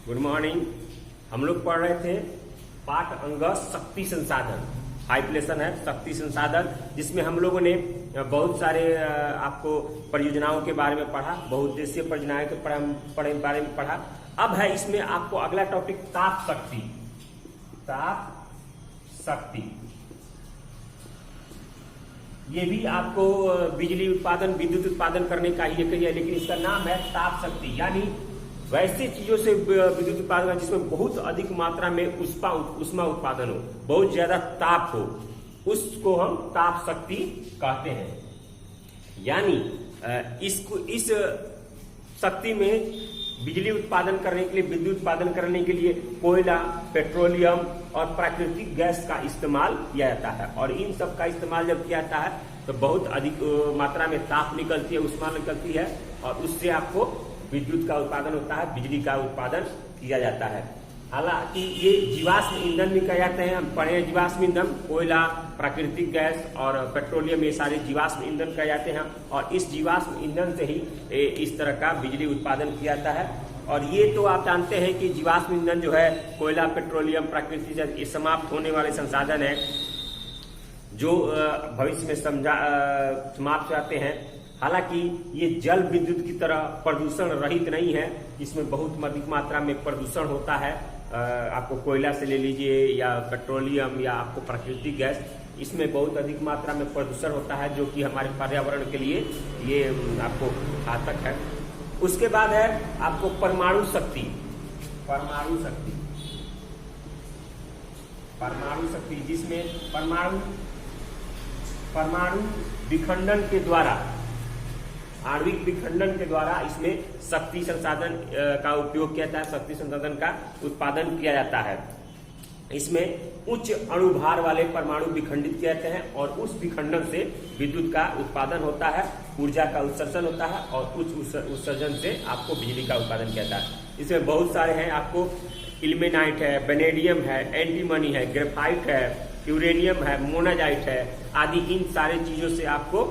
Good morning. हम लोग पढ़ रहे थे पाठ अंग शक्ति संसाधन। फाइव लेसन है शक्ति संसाधन, जिसमें हम लोगों ने बहुत सारे आपको परियोजनाओं के बारे में पढ़ा, बहुउद्देशीय परियोजनाओं के बारे में पढ़ा। अब है इसमें आपको अगला टॉपिक ताप शक्ति। ताप शक्ति ये भी आपको बिजली उत्पादन, विद्युत उत्पादन करने का ही एक है, लेकिन इसका नाम है ताप शक्ति। यानी वैसे चीजों से विद्युत उत्पादन जिसमें बहुत अधिक मात्रा में उष्मा उत्पादन हो, बहुत ज्यादा ताप हो, उसको हम ताप शक्ति कहते हैं। यानी इस शक्ति में बिजली उत्पादन करने के लिए, विद्युत उत्पादन करने के लिए कोयला, पेट्रोलियम और प्राकृतिक गैस का इस्तेमाल किया जाता है। और इन सब का इस्तेमाल जब किया जाता है तो बहुत अधिक मात्रा में ताप निकलती है, उष्मा निकलती है, और उससे आपको विद्युत का उत्पादन होता है, बिजली का उत्पादन किया जाता है। हालांकि ये जीवाश्म ईंधन भी कहे जाते हैं। हम पढ़े जीवाश्म ईंधन, कोयला, प्राकृतिक गैस और पेट्रोलियम, ये सारे जीवाश्म ईंधन कहे जाते हैं। और इस जीवाश्म ईंधन से ही इस तरह का बिजली उत्पादन किया जाता है। और ये तो आप जानते हैं कि जीवाश्म ईंधन जो है, कोयला, पेट्रोलियम, प्राकृतिक गैस, ये समाप्त होने वाले संसाधन है जो भविष्य में समाप्त हो जाते हैं। हालांकि ये जल विद्युत की तरह प्रदूषण रहित नहीं है, इसमें बहुत अधिक मात्रा में प्रदूषण होता है। आपको कोयला से ले लीजिए या पेट्रोलियम या आपको प्राकृतिक गैस, इसमें बहुत अधिक मात्रा में प्रदूषण होता है, जो कि हमारे पर्यावरण के लिए ये आपको घातक है। उसके बाद है आपको परमाणु शक्ति। परमाणु शक्ति, परमाणु शक्ति जिसमें परमाणु विखंडन के द्वारा, आणविक विखंडन के द्वारा इसमें शक्ति संसाधन का उपयोग किया जाता है, शक्ति संसाधन का उत्पादन किया जाता है। इसमें उच्च अणुभार वाले परमाणु विखंडित किए जाते हैं और उस विखंडन से विद्युत का उत्पादन होता है, ऊर्जा का उत्सर्जन होता है, और उच्च उत्सर्जन से आपको बिजली का उत्पादन किया जाता है। इसमें बहुत सारे हैं, आपको इल्मेनाइट है, वेनेडियम है, एंटीमनी है, ग्रेफाइट है, यूरेनियम है, मोनाजाइट है, आदि इन सारे चीजों से आपको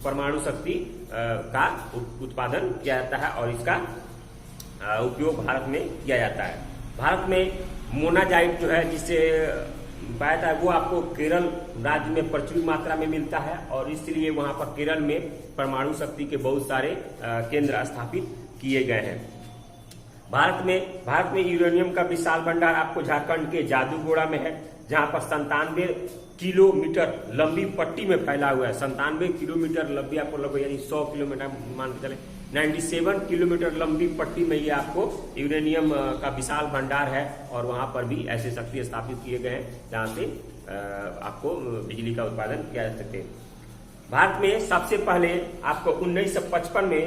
परमाणु शक्ति का उत्पादन किया जाता है और इसका उपयोग भारत में किया जाता है। भारत में मोनाजाइट जो है, जिससे पाया जाता है, वो आपको केरल राज्य में प्रचुर मात्रा में मिलता है, और इसलिए वहां पर केरल में परमाणु शक्ति के बहुत सारे केंद्र स्थापित किए गए हैं। भारत में यूरेनियम का विशाल भंडार आपको झारखंड के जादूगोड़ा में है, जहां पर 97 किलोमीटर लंबी पट्टी में फैला हुआ है। 97 किलोमीटर लंबी, आपको लगभग यानी 100 किलोमीटर मान के चले, 97 किलोमीटर लंबी पट्टी में ये आपको यूरेनियम का विशाल भंडार है। और वहां पर भी ऐसे शक्ति स्थापित किए गए हैं जहां से आपको बिजली का उत्पादन किया जा सकते हैं। भारत में सबसे पहले आपको 1955 में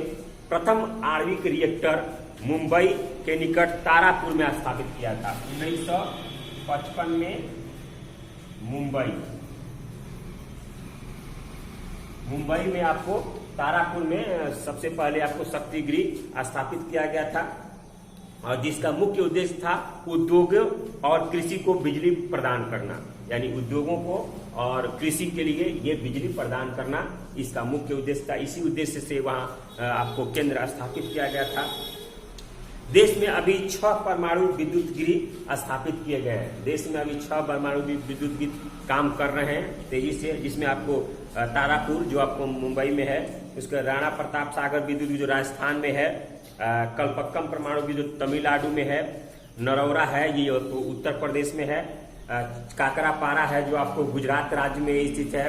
प्रथम आणविक रिएक्टर मुंबई के निकट तारापुर में स्थापित किया था। 1955 में मुंबई में आपको तारापुर में सबसे पहले आपको शक्ति गृह स्थापित किया गया था, और जिसका मुख्य उद्देश्य था उद्योगों और कृषि को बिजली प्रदान करना। यानी उद्योगों को और कृषि के लिए ये बिजली प्रदान करना इसका मुख्य उद्देश्य था। इसी उद्देश्य से वहां आपको केंद्र स्थापित किया गया था। देश में अभी 6 परमाणु विद्युत गृह स्थापित किए गए हैं। देश में अभी 6 परमाणु विद्युत गृह काम कर रहे हैं तेजी से, जिसमें आपको तारापुर जो आपको मुंबई में है, उसका राणा प्रताप सागर विद्युत जो राजस्थान में है, कलपक्कम परमाणु विद्युत तमिलनाडु में है, नरौरा है ये उत्तर प्रदेश में है, काकरापारा है जो आपको गुजरात राज्य में स्थित है।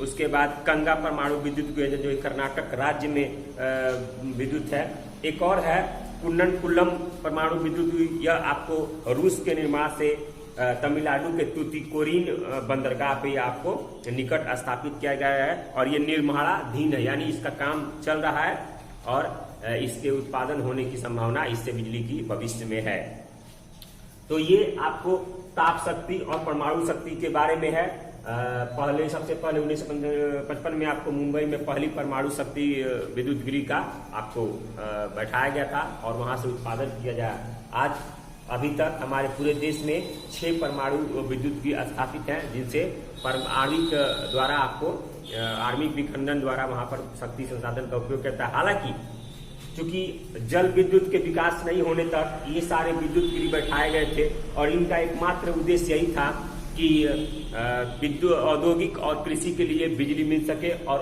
उसके बाद कंगा परमाणु विद्युत जो कर्नाटक राज्य में विद्युत है। एक और है कुन्ननकुलम परमाणु विद्युत, यह आपको रूस के निर्माण से तमिलनाडु के तूतीकोरिन बंदरगाह पे आपको निकट स्थापित किया गया है, और ये निर्माणाधीन है, यानी इसका काम चल रहा है और इसके उत्पादन होने की संभावना इससे बिजली की भविष्य में है। तो ये आपको ताप शक्ति और परमाणु शक्ति के बारे में है। सबसे पहले 1955 में आपको मुंबई में पहली परमाणु शक्ति विद्युत गृह का आपको बैठाया गया था और वहां से उत्पादन किया गया। आज अभी तक हमारे पूरे देश में 6 परमाणु विद्युत गृह स्थापित हैं, जिनसे आणविक द्वारा आपको आणविक विखंडन द्वारा वहां पर शक्ति संसाधन का उपयोग करता है। हालांकि चूंकि जल विद्युत के विकास नहीं होने तक ये सारे विद्युत गृह बैठाए गए थे और इनका एकमात्र उद्देश्य यही था कि विद्युत औद्योगिक और कृषि के लिए बिजली मिल सके और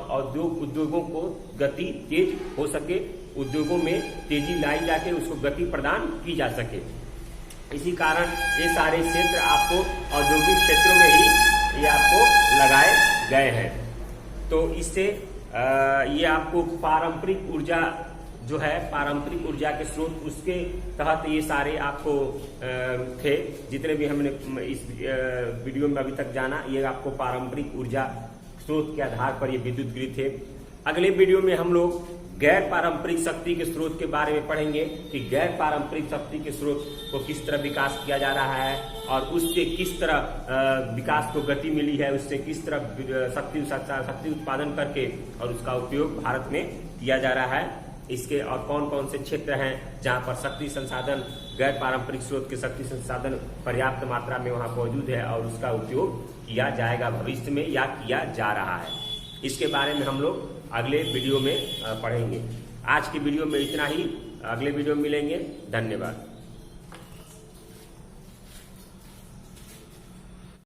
उद्योगों को गति तेज हो सके, उद्योगों में तेजी लाई जाके उसको गति प्रदान की जा सके। इसी कारण ये सारे क्षेत्र आपको औद्योगिक क्षेत्रों में ही ये आपको लगाए गए हैं। तो इससे ये आपको पारंपरिक ऊर्जा जो है, पारंपरिक ऊर्जा के स्रोत, उसके तहत ये सारे आपको थे जितने भी हमने इस वीडियो में अभी तक जाना, ये आपको पारंपरिक ऊर्जा स्रोत के आधार पर ये विद्युत गृह थे। अगले वीडियो में हम लोग गैर पारंपरिक शक्ति के स्रोत के बारे में पढ़ेंगे कि गैर पारंपरिक शक्ति के स्रोत को किस तरह विकास किया जा रहा है और उससे किस तरह विकास को गति मिली है, उससे किस तरह शक्ति उत्पादन करके और उसका उपयोग भारत में किया जा रहा है। इसके और कौन कौन से क्षेत्र हैं जहां पर शक्ति संसाधन, गैर पारंपरिक स्रोत के शक्ति संसाधन पर्याप्त मात्रा में वहां मौजूद है और उसका उपयोग किया जाएगा भविष्य में या किया जा रहा है, इसके बारे में हम लोग अगले वीडियो में पढ़ेंगे। आज की वीडियो में इतना ही, अगले वीडियो में मिलेंगे। धन्यवाद।